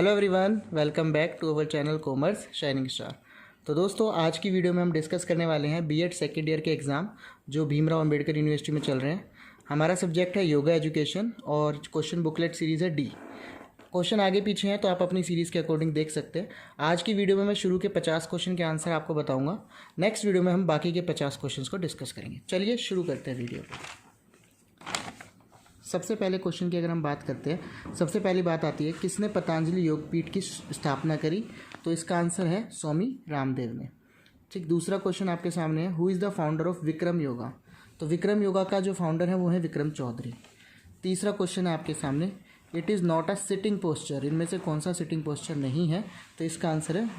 Hello everyone, welcome back to our channel commerce shining star. तो दोस्तों, आज की वीडियो में हम डिस्कस करने वाले हैं बीएड सेकेंड ईयर के एग्ज़ाम जो भीमराव अंबेडकर यूनिवर्सिटी में चल रहे हैं। हमारा सब्जेक्ट है योगा एजुकेशन और क्वेश्चन बुकलेट सीरीज़ है डी। क्वेश्चन आगे पीछे हैं तो आप अपनी सीरीज़ के अकॉर्डिंग देख सकते हैं। आज की वीडियो में मैं शुरू के 50 क्वेश्चन के आंसर आपको बताऊँगा। नेक्स्ट वीडियो में हम बाकी के 50 क्वेश्चन को डिस्कस करेंगे। चलिए शुरू करते हैं वीडियो को। सबसे पहले क्वेश्चन की अगर हम बात करते हैं, सबसे पहली बात आती है किसने पतंजलि योगपीठ की स्थापना करी। तो इसका आंसर है स्वामी रामदेव ने। ठीक, दूसरा क्वेश्चन आपके सामने है, who is the founder of Vikram yoga. तो विक्रम योगा का जो फाउंडर है वो है विक्रम चौधरी। तीसरा क्वेश्चन है आपके सामने, it is not a sitting posture. इनमें से कौन सा सिटिंग पोस्चर नहीं है। तो इसका आंसर है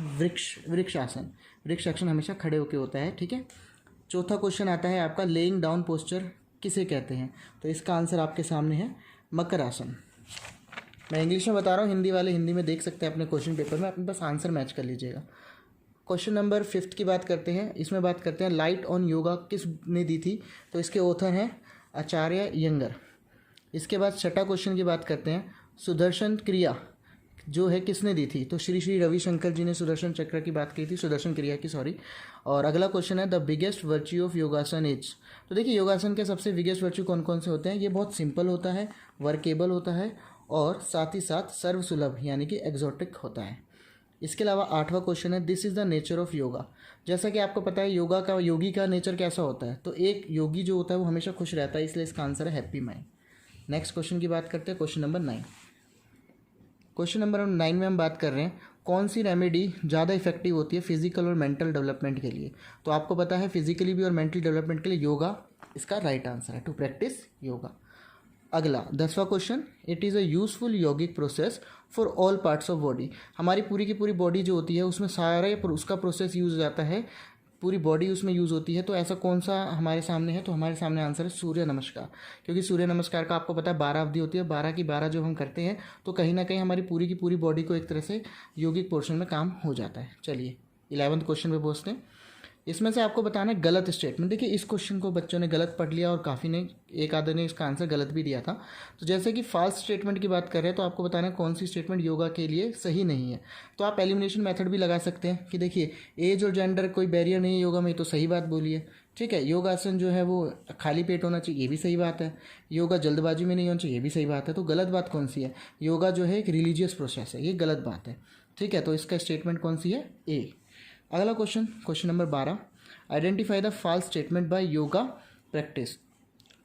वृक्षासन। वृक्षासन हमेशा खड़े होकर होता है। ठीक है। चौथा क्वेश्चन आता है आपका, लेइंग डाउन पोस्चर किसे कहते हैं। तो इसका आंसर आपके सामने है मकर आसन। मैं इंग्लिश में बता रहा हूँ, हिंदी वाले हिंदी में देख सकते हैं अपने क्वेश्चन पेपर में, अपने पास आंसर मैच कर लीजिएगा। क्वेश्चन नंबर 5 की बात करते हैं। इसमें बात करते हैं लाइट ऑन योगा किसने दी थी। तो इसके ऑथर हैं आचार्य यंगर। इसके बाद छठा क्वेश्चन की बात करते हैं, सुदर्शन क्रिया जो है किसने दी थी। तो श्री श्री रविशंकर जी ने सुदर्शन चक्र की बात की थी, सुदर्शन क्रिया की, सॉरी। और अगला क्वेश्चन है, द बिगेस्ट वर्च्यू ऑफ योगासन इज। तो देखिए, योगासन के सबसे बिगेस्ट वर्च्यू कौन कौन से होते हैं। ये बहुत सिंपल होता है, वर्केबल होता है और साथ ही साथ सर्वसुलभ यानी कि एग्जॉटिक होता है। इसके अलावा 8वां क्वेश्चन है, this is the nature of yoga. जैसा कि आपको पता है योगा का, योगी का नेचर कैसा होता है। तो एक योगी जो होता है वो हमेशा खुश रहता है, इसलिए इसका आंसर है हैप्पी माइंड। नेक्स्ट क्वेश्चन की बात करते हैं, क्वेश्चन नंबर 9। क्वेश्चन नंबर 9 में हम बात कर रहे हैं, कौन सी रेमेडी ज़्यादा इफेक्टिव होती है फिजिकल और मेंटल डेवलपमेंट के लिए। तो आपको पता है फिजिकली भी और मेंटल डेवलपमेंट के लिए योगा इसका राइट आंसर है, टू प्रैक्टिस योगा। अगला 10वां question, it is a useful yogic process for all parts of body. हमारी पूरी की पूरी बॉडी जो होती है उसमें सारे उसका प्रोसेस यूज हो जाता है, पूरी बॉडी उसमें यूज़ होती है। तो ऐसा कौन सा हमारे सामने है। तो हमारे सामने आंसर है सूर्य नमस्कार, क्योंकि सूर्य नमस्कार का आपको पता है 12 अवधि होती है। 12 की 12 जो हम करते हैं तो कहीं ना कहीं हमारी पूरी की पूरी बॉडी को एक तरह से योगिक पोर्शन में काम हो जाता है। चलिए 11वें क्वेश्चन पे पहुँचते हैं। इसमें से आपको बताना है गलत स्टेटमेंट। देखिए, इस क्वेश्चन को बच्चों ने गलत पढ़ लिया और काफ़ी ने, एक आधे ने इसका आंसर गलत भी दिया था। तो जैसे कि फॉल्स स्टेटमेंट की बात कर रहे हैं तो आपको बताना है कौन सी स्टेटमेंट योगा के लिए सही नहीं है। तो आप एलिमिनेशन मेथड भी लगा सकते हैं कि देखिए, एज और जेंडर कोई बैरियर नहीं है योगा में, तो सही बात बोलिए। ठीक है, योगासन जो है वो खाली पेट होना चाहिए, ये भी सही बात है। योगा जल्दबाजी में नहीं होना चाहिए, ये भी सही बात है। तो गलत बात कौन सी है। योगा जो है एक रिलीजियस प्रोसेस है, ये गलत बात है। ठीक है, तो इसका स्टेटमेंट कौन सी है, ए। अगला question, question number 12, identify the false statement by yoga practice.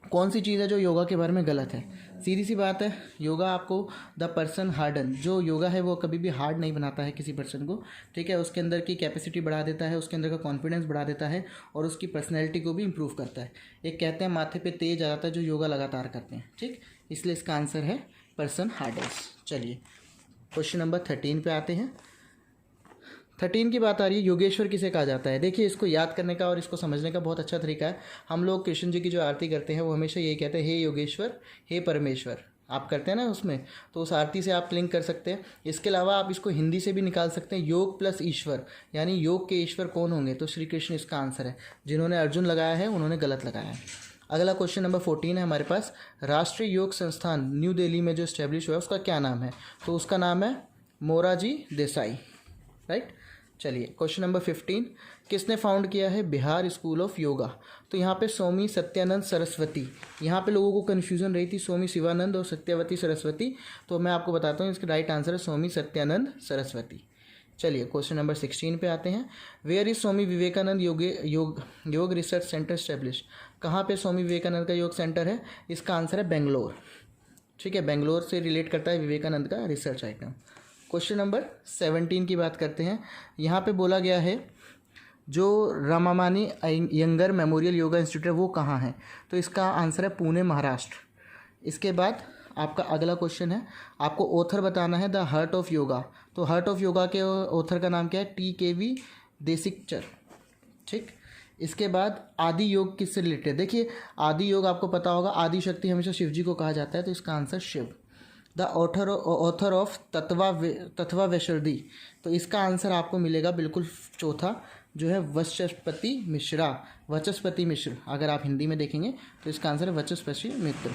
कौन सी चीज़ है जो योगा के बारे में गलत है। सीधी सी बात है, योगा आपको द पर्सन हार्डन, जो योगा है वो कभी भी हार्ड नहीं बनाता है किसी पर्सन को। ठीक है, उसके अंदर की कैपेसिटी बढ़ा देता है, उसके अंदर का कॉन्फिडेंस बढ़ा देता है और उसकी पर्सनैलिटी को भी इंप्रूव करता है। एक कहते हैं माथे पे तेज आ जाता है जो योगा लगातार करते हैं। ठीक, इसलिए इसका आंसर है पर्सन हार्डेस्ट। चलिए क्वेश्चन नंबर 13 पे आते हैं। 13 की बात आ रही है, योगेश्वर किसे कहा जाता है। देखिए, इसको याद करने का और इसको समझने का बहुत अच्छा तरीका है। हम लोग कृष्ण जी की जो आरती करते हैं वो हमेशा यही कहते हैं, हे योगेश्वर हे परमेश्वर। आप करते हैं ना उसमें, तो उस आरती से आप लिंक कर सकते हैं। इसके अलावा आप इसको हिंदी से भी निकाल सकते हैं, योग प्लस ईश्वर, यानी योग के ईश्वर कौन होंगे। तो श्री कृष्ण इसका आंसर है। जिन्होंने अर्जुन लगाया है उन्होंने गलत लगाया है। अगला क्वेश्चन नंबर 14 है हमारे पास, राष्ट्रीय योग संस्थान न्यू दिल्ली में जो स्टैब्लिश हुआ है उसका क्या नाम है। तो उसका नाम है मोरारजी देसाई, राइट। चलिए क्वेश्चन नंबर 15, किसने फाउंड किया है बिहार स्कूल ऑफ योगा। तो यहाँ पे स्वामी सत्यानंद सरस्वती, यहाँ पे लोगों को कन्फ्यूजन रही थी स्वामी शिवानंद और सत्यवती सरस्वती। तो मैं आपको बताता हूँ इसका राइट आंसर है स्वामी सत्यानंद सरस्वती। चलिए क्वेश्चन नंबर 16 पे आते हैं, वेयर इज स्वामी विवेकानंद योग रिसर्च सेंटर स्टैब्लिश। कहाँ पे स्वामी विवेकानंद का योग सेंटर है। इसका आंसर है बेंगलोर। ठीक है, बेंगलोर से रिलेट करता है विवेकानंद का रिसर्च आइटम। क्वेश्चन नंबर 17 की बात करते हैं। यहाँ पे बोला गया है जो रामामानी यंगर मेमोरियल योगा इंस्टीट्यूट है वो कहाँ है। तो इसका आंसर है पुणे महाराष्ट्र। इसके बाद आपका अगला क्वेश्चन है, आपको ऑथर बताना है द हार्ट ऑफ योगा। तो हार्ट ऑफ योगा के ऑथर का नाम क्या है, TKV देसिकचर। ठीक, इसके बाद आदि योग किससे रिलेटेड। देखिए, आदि योग आपको पता होगा, आदि शक्ति हमेशा शिव जी को कहा जाता है, तो इसका answer Shiv. The author of Tattva Vaisharadi. तो इसका आंसर आपको मिलेगा बिल्कुल चौथा, जो है वचस्पति मिश्रा, वचस्पति मिश्र। अगर आप हिंदी में देखेंगे तो इसका आंसर है वचस्पति मित्र।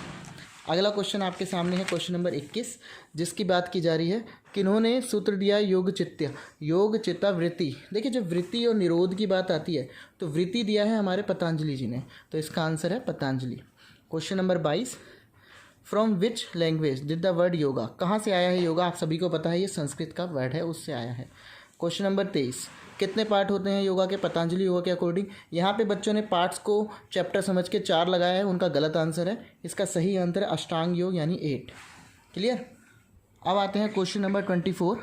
अगला क्वेश्चन आपके सामने है क्वेश्चन नंबर 21, जिसकी बात की जा रही है किन्होंने सूत्र दिया योग चित्ता वृत्ति। देखिए जब वृत्ति और निरोध की बात आती है तो वृत्ति दिया है हमारे पतंजलि जी ने, तो इसका आंसर है Patanjali. Question number 22, from which language did the word yoga, कहाँ से आया है योगा, आप सभी को पता है ये संस्कृत का वर्ड है, उससे आया है। क्वेश्चन नंबर 23, कितने पार्ट होते हैं योगा के पतंजलि योगा के अकॉर्डिंग। यहाँ पे बच्चों ने पार्ट्स को चैप्टर समझ के 4 लगाया है, उनका गलत आंसर है। इसका सही आंसर है अष्टांग योग यानी 8। क्लियर। अब आते हैं क्वेश्चन नंबर 24।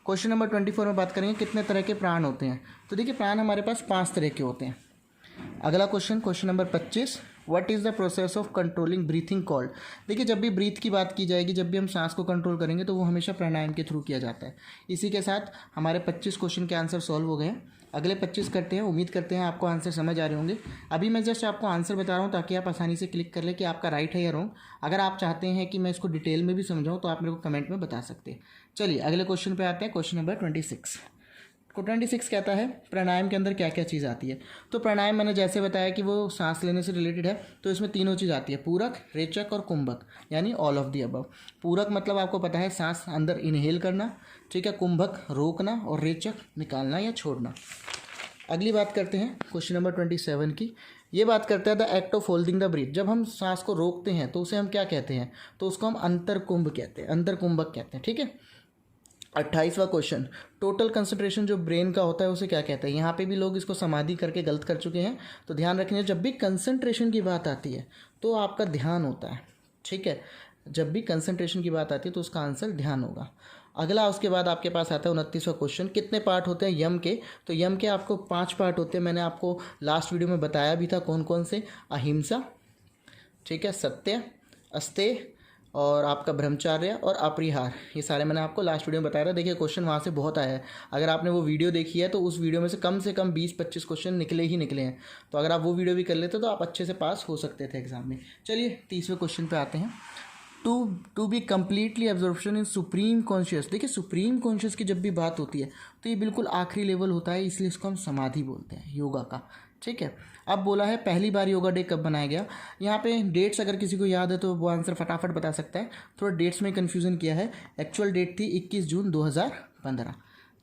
क्वेश्चन नंबर 24 में बात करेंगे कितने तरह के प्राण होते हैं। तो देखिए प्राण हमारे पास 5 तरह के होते हैं। अगला question number 25, what is the process of controlling breathing called. देखिए जब भी ब्रीथ की बात की जाएगी, जब भी हम सांस को कंट्रोल करेंगे तो वो हमेशा प्राणायाम के थ्रू किया जाता है। इसी के साथ हमारे 25 क्वेश्चन के आंसर सॉल्व हो गए हैं। अगले 25 करते हैं। उम्मीद करते हैं आपको आंसर समझ आ रहे होंगे। अभी मैं जस्ट आपको आंसर बता रहा हूँ ताकि आप आसानी से क्लिक कर लें कि आपका राइट है या रॉन्ग। अगर आप चाहते हैं कि मैं इसको डिटेल में भी समझाऊँ तो आप मेरे को कमेंट में बता सकते हैं। चलिए अगले क्वेश्चन पे आते हैं। क्वेश्चन नंबर 26 को 26 कहता है प्राणायाम के अंदर क्या क्या चीज़ आती है। तो प्राणायाम मैंने जैसे बताया कि वो सांस लेने से रिलेटेड है, तो इसमें तीनों चीज़ आती है, पूरक, रेचक और कुंभक, यानी ऑल ऑफ दी अबव। पूरक मतलब आपको पता है सांस अंदर इनहेल करना, ठीक है, कुंभक रोकना और रेचक निकालना या छोड़ना। अगली बात करते हैं क्वेश्चन नंबर 27 की। ये बात करते हैं the act of holding the breath. जब हम सांस को रोकते हैं तो उसे हम क्या कहते हैं, तो उसको हम अंतरकुंभ कहते हैं, अंतरकुंभक कहते हैं, ठीक है। 28वां क्वेश्चन, टोटल कंसंट्रेशन जो ब्रेन का होता है उसे क्या कहते हैं। यहाँ पे भी लोग इसको समाधि करके गलत कर चुके हैं, तो ध्यान रखिए जब भी कंसंट्रेशन की बात आती है तो आपका ध्यान होता है, ठीक है। जब भी कंसंट्रेशन की बात आती है तो उसका आंसर ध्यान होगा। अगला उसके बाद आपके पास आता है 29वां क्वेश्चन, कितने पार्ट होते हैं यम के। तो यम के आपको 5 पार्ट होते हैं। मैंने आपको लास्ट वीडियो में बताया भी था कौन कौन से, अहिंसा, ठीक है, सत्य, अस्तेय और आपका ब्रह्मचार्य और अपरिहार, ये सारे मैंने आपको लास्ट वीडियो में बताया था। देखिए क्वेश्चन वहाँ से बहुत आया है। अगर आपने वो वीडियो देखी है तो उस वीडियो में से कम 20-25 क्वेश्चन निकले हैं। तो अगर आप वो वीडियो भी कर लेते तो आप अच्छे से पास हो सकते थे एग्जाम में। चलिए 30वें क्वेश्चन पे आते हैं। To be completely absorption in supreme conscious. देखिए सुप्रीम कॉन्शियस की जब भी बात होती है तो ये बिल्कुल आखिरी लेवल होता है, इसलिए इसको हम समाधि बोलते हैं योगा का, ठीक है। अब बोला है पहली बार योगा डे कब बनाया गया। यहाँ पे डेट्स अगर किसी को याद है तो वो आंसर फटाफट बता सकता है। थोड़ा डेट्स में कन्फ्यूज़न किया है, एक्चुअल डेट थी 21 जून 2015।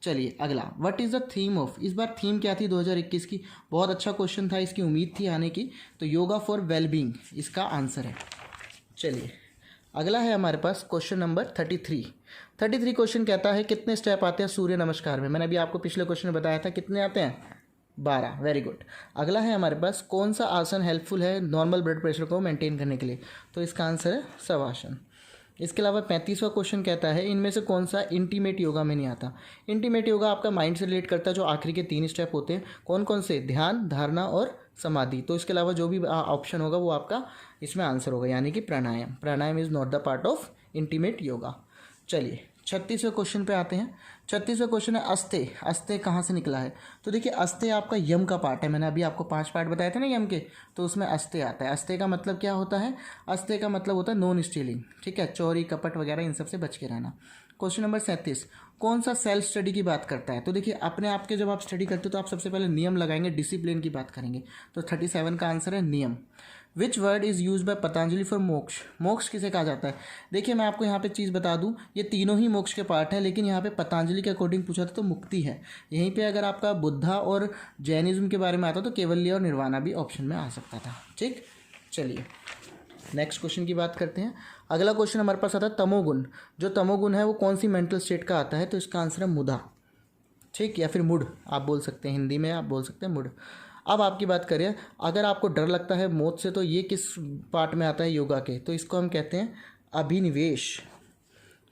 चलिए अगला, what is the theme of. इस बार थीम क्या थी 2021 की। बहुत अच्छा क्वेश्चन था, इसकी उम्मीद थी आने की। तो योगा फॉर वेलबींग इसका आंसर है। चलिए अगला है हमारे पास क्वेश्चन नंबर 33 क्वेश्चन कहता है कितने स्टेप आते हैं सूर्य नमस्कार में। मैंने अभी आपको पिछले क्वेश्चन में बताया था कितने आते हैं, 12। Very good. अगला है हमारे पास कौन सा आसन हेल्पफुल है नॉर्मल ब्लड प्रेशर को मेंटेन करने के लिए। तो इसका आंसर है शवासन। इसके अलावा 35वां क्वेश्चन कहता है इनमें से कौन सा इंटीमेट योगा में नहीं आता। इंटीमेट योगा आपका माइंड से रिलेट करता है, जो आखिरी के 3 स्टेप होते हैं। कौन कौन से, ध्यान, धारणा और समाधि। तो इसके अलावा जो भी ऑप्शन होगा वो आपका इसमें आंसर होगा, यानी कि pranayama is not the part of intimate yoga. चलिए 36वें क्वेश्चन पे आते हैं। 36वां क्वेश्चन है अस्तेय कहाँ से निकला है। तो देखिए अस्तेय आपका यम का पार्ट है। मैंने अभी आपको 5 पार्ट बताए थे ना यम के, तो उसमें अस्तेय आता है। अस्तेय का मतलब क्या होता है, अस्तेय का मतलब होता है नॉन स्टीलिंग, ठीक है, चोरी कपट वगैरह इन सब से बच के रहना। क्वेश्चन नंबर 37, कौन सा सेल्फ स्टडी की बात करता है। तो देखिए अपने आप के जब आप स्टडी करते हो तो आप सबसे पहले नियम लगाएंगे, डिसिप्लिन की बात करेंगे। तो 37 का आंसर है नियम। Which word is use by Patanjali for मोक्ष। मोक्ष किसे कहा जाता है। देखिए मैं आपको यहाँ पे चीज़ बता दूँ, ये तीनों ही मोक्ष के पार्ट हैं, लेकिन यहाँ पे पतंजलि के अकॉर्डिंग पूछा था तो मुक्ति है। यहीं पे अगर आपका बुद्धा और जैनिज्म के बारे में आता तो केवल्य और निर्वाणा भी ऑप्शन में आ सकता था, ठीक। चलिए नेक्स्ट क्वेश्चन की बात करते हैं। अगला क्वेश्चन हमारे पास आता है तमोगुण। जो तमोगुण है वो कौन सी मेंटल स्टेट का आता है। तो इसका आंसर है मुदा, ठीक, या फिर मूड आप बोल सकते हैं, हिंदी में आप बोल सकते हैं मूड। अब आपकी बात करें, अगर आपको डर लगता है मौत से तो ये किस पार्ट में आता है योगा के। तो इसको हम कहते हैं अभिनिवेश,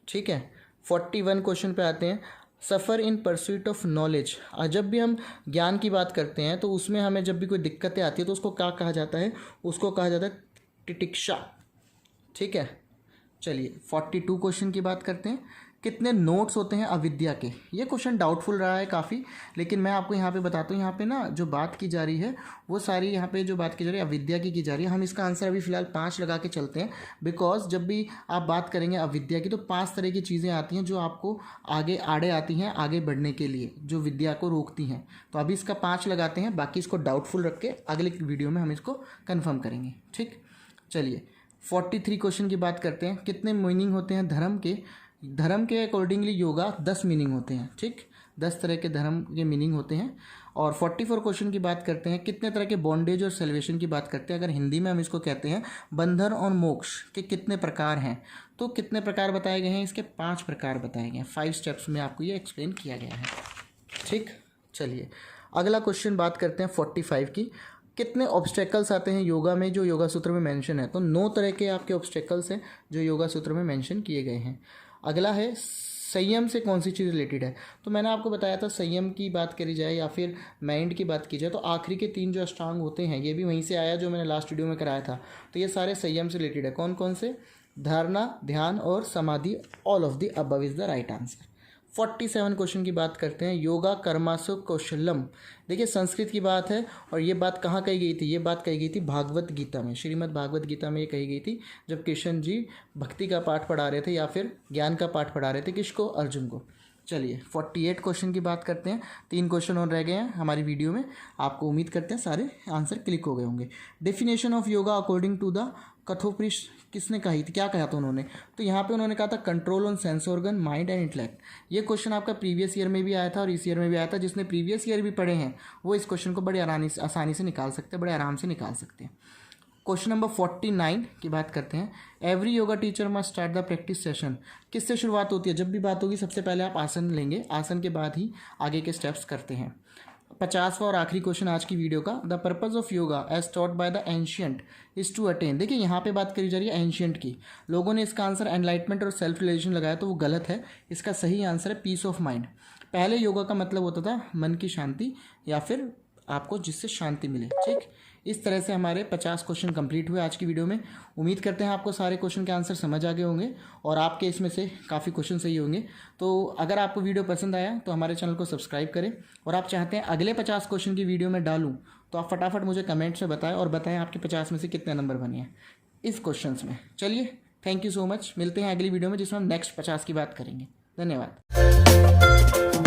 ठीक है। 41 क्वेश्चन पे आते हैं, सफ़र इन परस्यूट ऑफ नॉलेज। जब भी हम ज्ञान की बात करते हैं तो उसमें हमें जब भी कोई दिक्कतें आती है तो उसको क्या कहा जाता है, उसको कहा जाता है तितिक्षा, ठीक है। चलिए 42 क्वेश्चन की बात करते हैं, कितने नोट्स होते हैं अविद्या के। ये क्वेश्चन डाउटफुल रहा है काफ़ी, लेकिन मैं आपको यहाँ पे बताता हूँ। यहाँ पे ना जो बात की जा रही है वो सारी यहाँ पे जो बात की जा रही है अविद्या की जा रही है। हम इसका आंसर अभी फ़िलहाल 5 लगा के चलते हैं, बिकॉज जब भी आप बात करेंगे अविद्या की तो 5 तरह की चीज़ें आती हैं जो आपको आगे आड़े आती हैं आगे बढ़ने के लिए, जो विद्या को रोकती हैं। तो अभी इसका 5 लगाते हैं, बाकी इसको डाउटफुल रख के अगले वीडियो में हम इसको कन्फर्म करेंगे, ठीक। चलिए 43 क्वेश्चन की बात करते हैं, कितने मीनिंग होते हैं धर्म के? धर्म के अकॉर्डिंगली योगा 10 मीनिंग होते हैं, ठीक, 10 तरह के धर्म के मीनिंग होते हैं। और 44 क्वेश्चन की बात करते हैं, कितने तरह के बॉन्डेज और सेल्वेशन की बात करते हैं। अगर हिंदी में हम इसको कहते हैं बंधन और मोक्ष के कितने प्रकार हैं, तो कितने प्रकार बताए गए हैं? इसके 5 प्रकार बताए गए हैं। 5 स्टेप्स में आपको ये एक्सप्लेन किया गया है, ठीक। चलिए अगला क्वेश्चन बात करते हैं 45 की, कितने ऑब्स्टेकल्स आते हैं योगा में जो योगा सूत्र में मेंशन है? तो 9 तरह के आपके ऑब्स्टेकल्स हैं जो योगा सूत्र में मेंशन किए गए हैं। अगला है संयम से कौन सी चीज़ रिलेटेड है? तो मैंने आपको बताया था संयम की बात करी जाए या फिर माइंड की बात की जाए तो आखिरी के 3 जो अष्टांग होते हैं ये भी वहीं से आया जो मैंने लास्ट वीडियो में कराया था। तो ये सारे संयम से रिलेटेड है। कौन कौन से? धारणा, ध्यान और समाधि। All of the above is the right answer. 47 question की बात करते हैं, योगा कर्मासु कौशलम। देखिए संस्कृत की बात है और ये बात कहाँ कही गई थी? ये बात कही गई थी भागवत गीता में, श्रीमद् भागवत गीता में ये कही गई थी जब कृष्ण जी भक्ति का पाठ पढ़ा रहे थे या फिर ज्ञान का पाठ पढ़ा रहे थे, किसको? अर्जुन को। चलिए 48 क्वेश्चन की बात करते हैं, 3 क्वेश्चन और रह गए हैं हमारी वीडियो में। आपको उम्मीद करते हैं सारे आंसर क्लिक हो गए होंगे। Definition of yoga according to the Kathopanishad किसने कही थी? क्या कहा था उन्होंने? तो यहाँ पे उन्होंने कहा था control on sense organ, mind and intellect. ये क्वेश्चन आपका प्रीवियस ईयर में भी आया था और इस ईयर में भी आया था। जिसने प्रीवियस ईयर भी पढ़े हैं वो इस क्वेश्चन को बड़े आसानी से निकाल सकते हैं, बड़े आराम से निकाल सकते हैं। क्वेश्चन नंबर 49 की बात करते हैं, every yoga teacher must start the practice session. किससे शुरुआत होती है? जब भी बात होगी सबसे पहले आप आसन लेंगे, आसन के बाद ही आगे के स्टेप्स करते हैं। 50वां और आखिरी क्वेश्चन आज की वीडियो का, the purpose of yoga as taught by the ancient is to attain. देखिए यहाँ पे बात करी जा रही है एंशियंट की। लोगों ने इसका आंसर एनलाइटमेंट और सेल्फ रियलाइजेशन लगाया तो वो गलत है। इसका सही आंसर है पीस ऑफ माइंड। पहले योगा का मतलब होता था मन की शांति या फिर आपको जिससे शांति मिले, ठीक। इस तरह से हमारे 50 क्वेश्चन कंप्लीट हुए आज की वीडियो में। उम्मीद करते हैं आपको सारे क्वेश्चन के आंसर समझ आ गए होंगे और आपके इसमें से काफ़ी क्वेश्चन सही होंगे। तो अगर आपको वीडियो पसंद आया तो हमारे चैनल को सब्सक्राइब करें और आप चाहते हैं अगले 50 क्वेश्चन की वीडियो में डालूं तो आप फटाफट मुझे कमेंट्स में बताएं और बताएं आपके 50 में से कितने नंबर बने हैं इस क्वेश्चन में। चलिए थैंक यू सो मच, मिलते हैं अगली वीडियो में जिसमें हम नेक्स्ट 50 की बात करेंगे। धन्यवाद।